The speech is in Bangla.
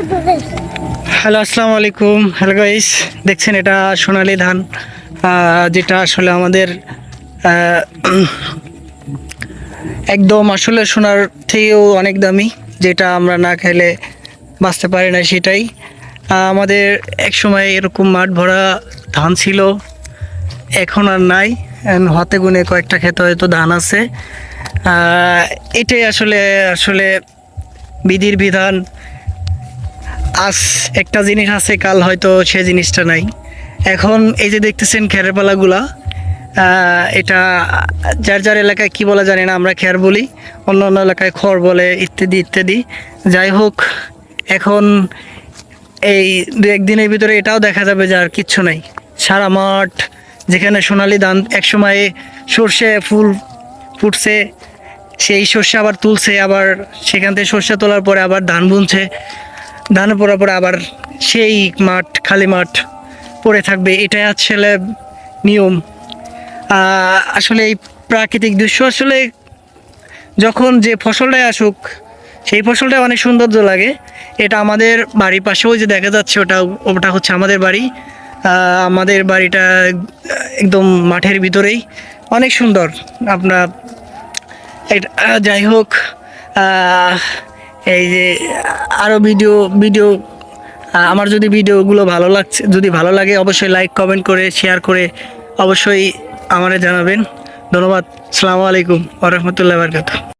হ্যালো, আসসালামু আলাইকুম। হ্যালো গাইস, দেখছেন এটা সোনালী ধান, যেটা আসলে আমাদের আহ, একদম আসলে সোনার থেকেও অনেক দামি, যেটা আমরা না খেলে বাঁচতে পারি না। সেটাই আমাদের এক সময় এরকম মাঠ ভরা ধান ছিল, এখন আর নাই। হাতে গুনে কয়েকটা ক্ষেতে হয়তো ধান আছে। এটাই আসলে আসলে বিধির বিধান। আজ একটা জিনিস আছে, কাল হয়তো সে জিনিসটা নাই। এখন এই যে দেখতেছেন খেরের পালাগুলা, এটা যার যার এলাকায় কি বলা জানি না, আমরা খের বলি, অন্য অন্য এলাকায় খড় বলে, ইত্যাদি ইত্যাদি। যাই হোক, এখন এই দু একদিনের ভিতরে এটাও দেখা যাবে যে আর কিচ্ছু নাই। সারা মাঠ, যেখানে সোনালি ধান একসময় সর্ষে ফুল ফুটছে, সেই সর্ষে আবার তুলছে, আবার সেখান থেকে সর্ষে তোলার পরে আবার ধান বুনছে, ধান পড়ার পরে আবার সেই মাঠ, খালি মাঠ পড়ে থাকবে। এটাই আসলে নিয়ম। আসলে এই প্রাকৃতিক দৃশ্য আসলে যখন যে ফসলটাই আসুক, সেই ফসলটা অনেক সৌন্দর্য লাগে। এটা আমাদের বাড়ির পাশেও যে দেখা যাচ্ছে, ওটা ওটা হচ্ছে আমাদের বাড়ি। আমাদের বাড়িটা একদম মাঠের ভিতরেই, অনেক সুন্দর। আপনার যাই হোক, এই যে আরও ভিডিও ভিডিও আমার যদি ভিডিওগুলো যদি ভালো লাগে, অবশ্যই লাইক কমেন্ট করে শেয়ার করে অবশ্যই আমারে জানাবেন। ধন্যবাদ। আসসালামু আলাইকুম ওয়া রাহমাতুল্লাহি ওয়া বারাকাতুহু।